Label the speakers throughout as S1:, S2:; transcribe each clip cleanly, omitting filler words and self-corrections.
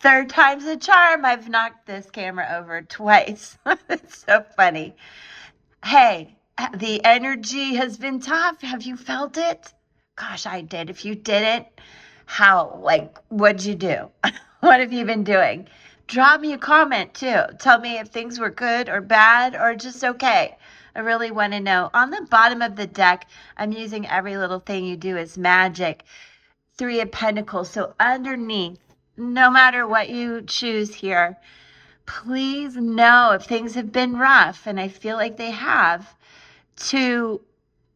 S1: third time's a charm. I've knocked this camera over twice. It's so funny. Hey, the energy has been tough. Have you felt it? Gosh, I did. If you didn't, what'd you do? What have you been doing? Drop me a comment too. Tell me if things were good or bad or just okay. I really want to know. On the bottom of the deck, I'm using every little thing you do as magic. 3 of Pentacles. So underneath, no matter what you choose here, please know if things have been rough, and I feel like they have, to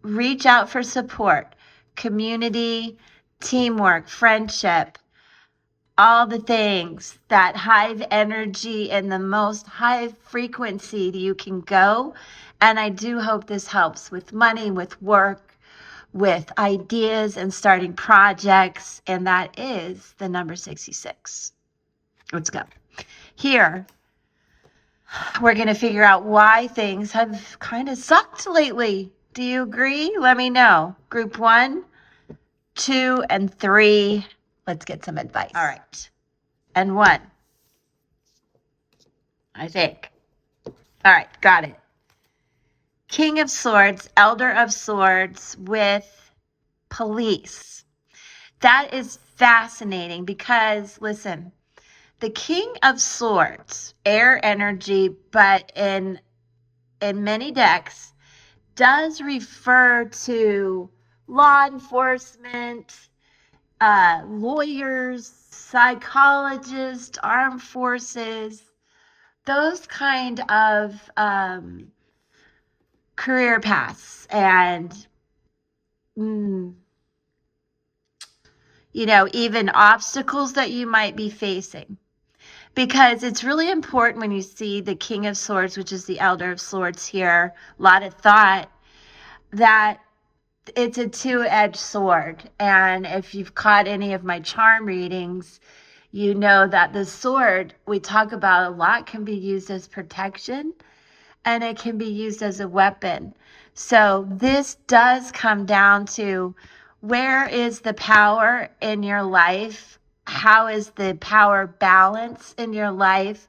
S1: reach out for support, community, teamwork, friendship, all the things, that high energy and the most high frequency you can go. And I do hope this helps with money, with work, with ideas and starting projects. And that is the number 66. Let's go. Here, we're going to figure out why things have kind of sucked lately. Do you agree? Let me know. Group 1, 2, and 3. Let's get some advice. All right. And 1, I think. All right. Got it. King of Swords, Elder of Swords with Police. That is fascinating because, listen, the King of Swords, air energy, but in many decks, does refer to law enforcement, lawyers, psychologists, armed forces, those kind of career paths, and even obstacles that you might be facing. Because it's really important when you see the King of Swords, which is the Elder of Swords here, a lot of thought, that it's a two-edged sword. And if you've caught any of my charm readings, you know that the sword we talk about a lot can be used as protection, and it can be used as a weapon. So this does come down to, where is the power in your life? How is the power balance in your life?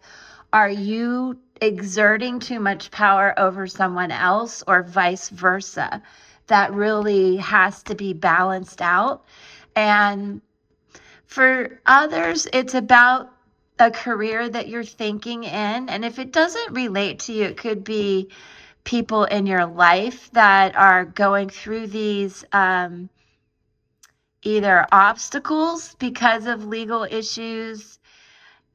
S1: Are you exerting too much power over someone else, or vice versa? That really has to be balanced out. And for others, it's about a career that you're thinking in. And if it doesn't relate to you, it could be people in your life that are going through these either obstacles because of legal issues.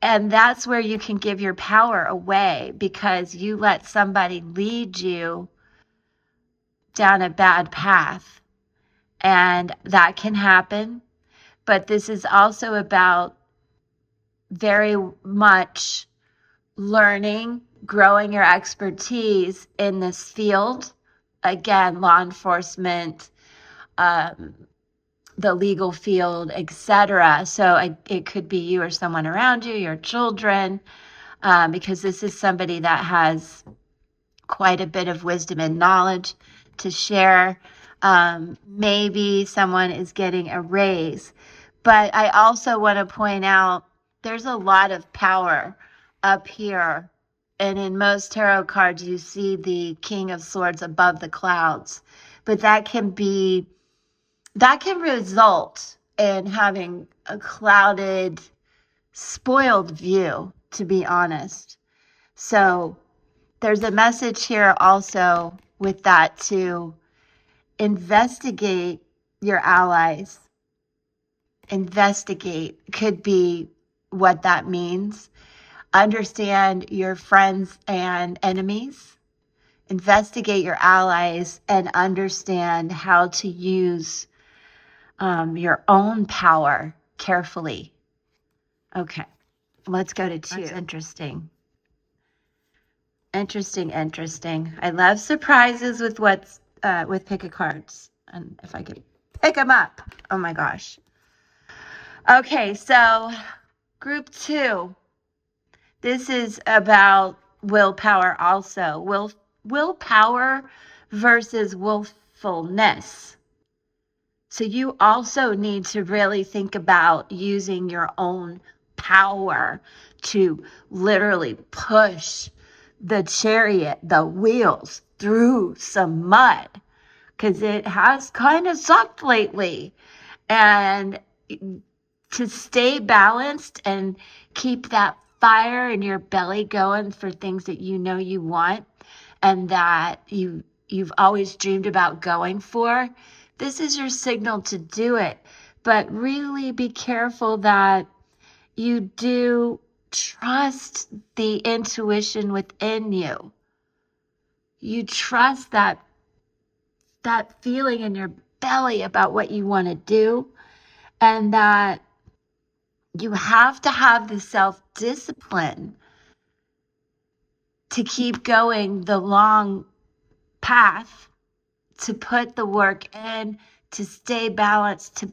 S1: And that's where you can give your power away, because you let somebody lead you down a bad path. And that can happen. But this is also about very much learning, growing your expertise in this field. Again, law enforcement, the legal field, etc. So it could be you or someone around you, your children, because this is somebody that has quite a bit of wisdom and knowledge to share. Maybe someone is getting a raise. But I also want to point out, there's a lot of power up here. And in most tarot cards, you see the King of Swords above the clouds. But that can result in having a clouded, spoiled view, to be honest. So there's a message here also with that, to investigate your allies. Investigate could be what that means. Understand your friends and enemies. Investigate your allies and understand how to use your own power carefully. Okay, let's go to 2. That's interesting. Interesting. I love surprises with with pick a cards. And if I could pick them up. Oh my gosh. Okay, so group 2. This is about willpower also. Willpower versus willfulness. So you also need to really think about using your own power to literally push the chariot, the wheels through some mud, because it has kind of sucked lately. And to stay balanced and keep that fire in your belly going for things that you know you want and that you've always dreamed about going for, this is your signal to do it. But really be careful that you do trust the intuition within you. You trust that feeling in your belly about what you want to do, and that you have to have the self-discipline to keep going the long path, to put the work in, to stay balanced, to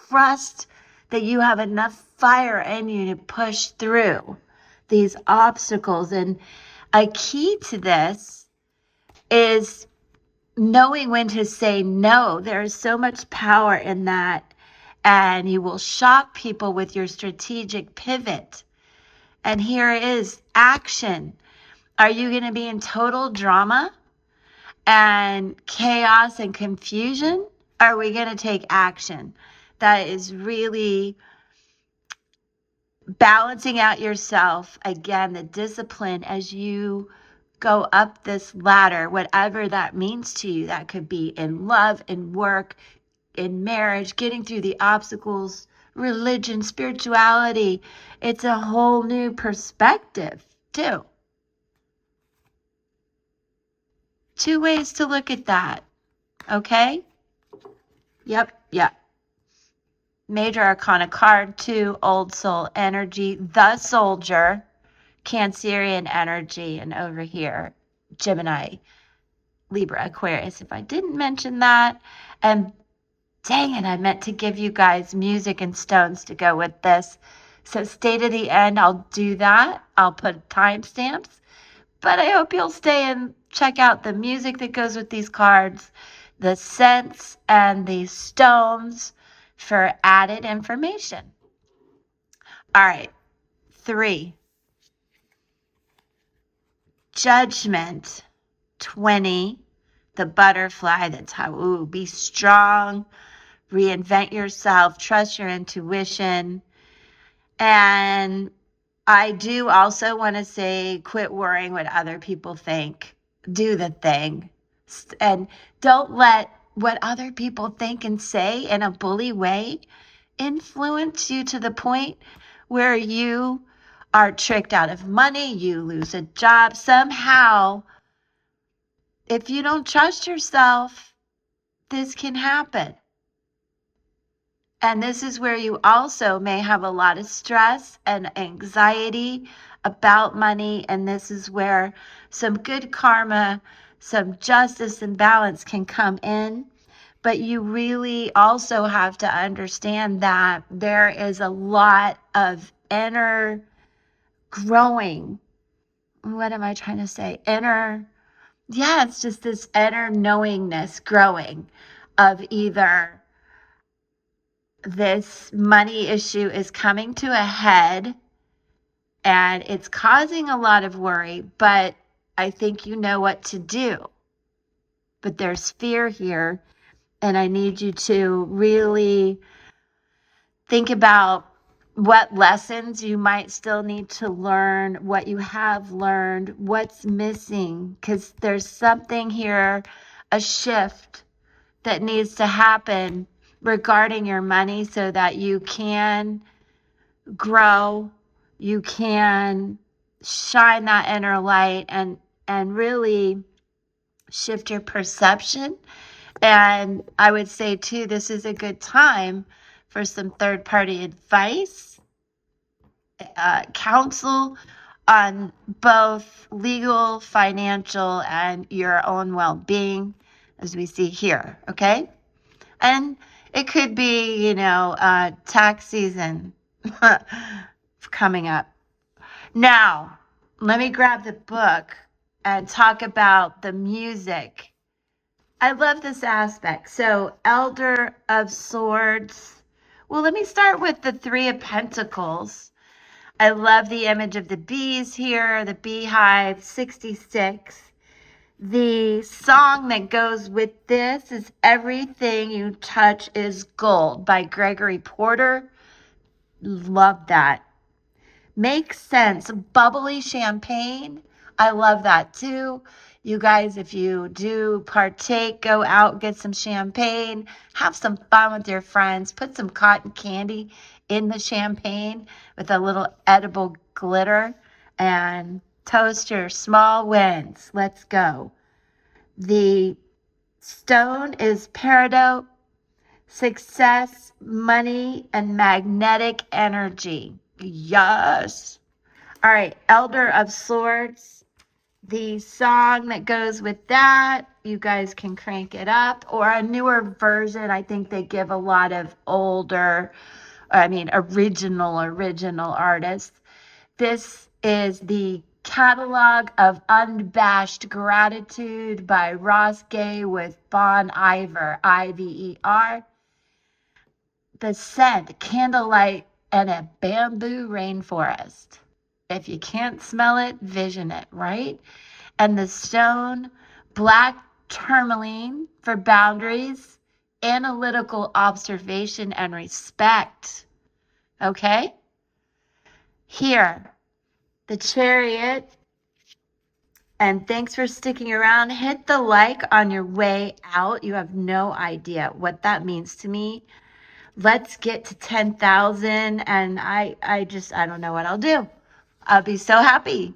S1: trust that you have enough fire in you to push through these obstacles. And a key to this is knowing when to say no. There is so much power in that, and you will shock people with your strategic pivot. And here is action. Are you going to be in total drama and chaos and confusion? Are we going to take action? That is really balancing out yourself. Again, the discipline as you go up this ladder, whatever that means to you. That could be in love, in work, in marriage, getting through the obstacles, religion, spirituality. It's a whole new perspective too. Two ways to look at that. Okay? Yep. Major Arcana card 2, Old Soul energy, the Soldier, Cancerian energy, and over here, Gemini, Libra, Aquarius, if I didn't mention that. And dang it, I meant to give you guys music and stones to go with this. So stay to the end. I'll do that. I'll put timestamps. But I hope you'll stay and check out the music that goes with these cards, the scents, and the stones for added information. All right. 3. Judgment. 20. The butterfly. That's how, be strong. Reinvent yourself. Trust your intuition. And I do also want to say, quit worrying what other people think. Do the thing. And don't let what other people think and say in a bully way influence you to the point where you are tricked out of money, you lose a job. Somehow, if you don't trust yourself, this can happen. And this is where you also may have a lot of stress and anxiety about money. And this is where some good karma, some justice and balance can come in. But you really also have to understand that there is a lot of inner growing. What am I trying to say? It's just this inner knowingness growing of either this money issue is coming to a head and it's causing a lot of worry, but I think you know what to do. But there's fear here, and I need you to really think about what lessons you might still need to learn, what you have learned, what's missing, because there's something here, a shift that needs to happen regarding your money so that you can grow, you can shine that inner light and really shift your perception. And I would say too, this is a good time for some third-party advice, counsel on both legal, financial, and your own well-being, as we see here, okay? And it could be, tax season coming up. Now, let me grab the book and talk about the music. I love this aspect. So, Elder of Swords. Well, let me start with the 3 of Pentacles. I love the image of the bees here, the beehive, 66. The song that goes with this is Everything You Touch is Gold by Gregory Porter. Love that. Makes sense. Bubbly champagne. I love that too. You guys, if you do partake, go out, get some champagne, have some fun with your friends, put some cotton candy in the champagne with a little edible glitter, and toast your small wins. Let's go. The stone is peridot, success, money, and magnetic energy. Yes. All right, Elder of Swords. The song that goes with that, you guys can crank it up, or a newer version. I think they give a lot of original artists. This is the Catalog of Unabashed Gratitude by Ross Gay with Bon Iver, Iver. The scent, candlelight, and a bamboo rainforest. If you can't smell it, vision it, right? And the stone, black tourmaline for boundaries, analytical observation, and respect. Okay? Here, the Chariot. And thanks for sticking around. Hit the like on your way out. You have no idea what that means to me. Let's get to 10,000, and I don't know what I'll do. I'll be so happy,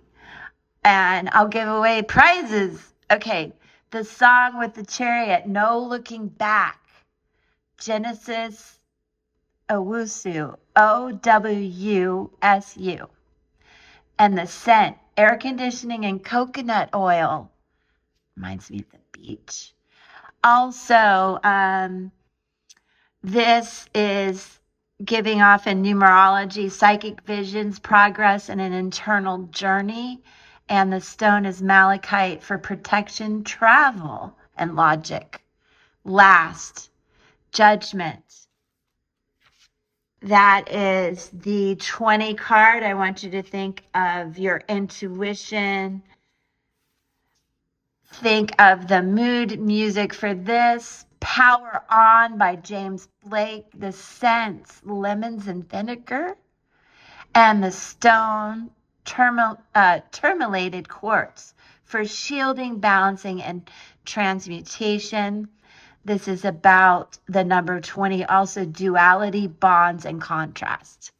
S1: and I'll give away prizes. Okay, the song with the Chariot, No Looking Back. Genesis Owusu, Owusu. And the scent, air conditioning and coconut oil. Reminds me of the beach. Also, this is giving off in numerology, psychic visions, progress, and an internal journey. And the stone is malachite for protection, travel, and logic. Last, judgment. That is the 20 card. I want you to think of your intuition. Think of the mood music for this. Power On by James Blake. The scents, lemons and vinegar. And the stone, tourmalated quartz for shielding, balancing, and transmutation. This is about the number 20, also duality, bonds, and contrast.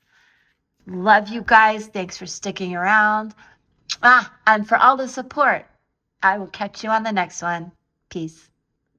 S1: Love you guys. Thanks for sticking around. And for all the support. I will catch you on the next one. Peace.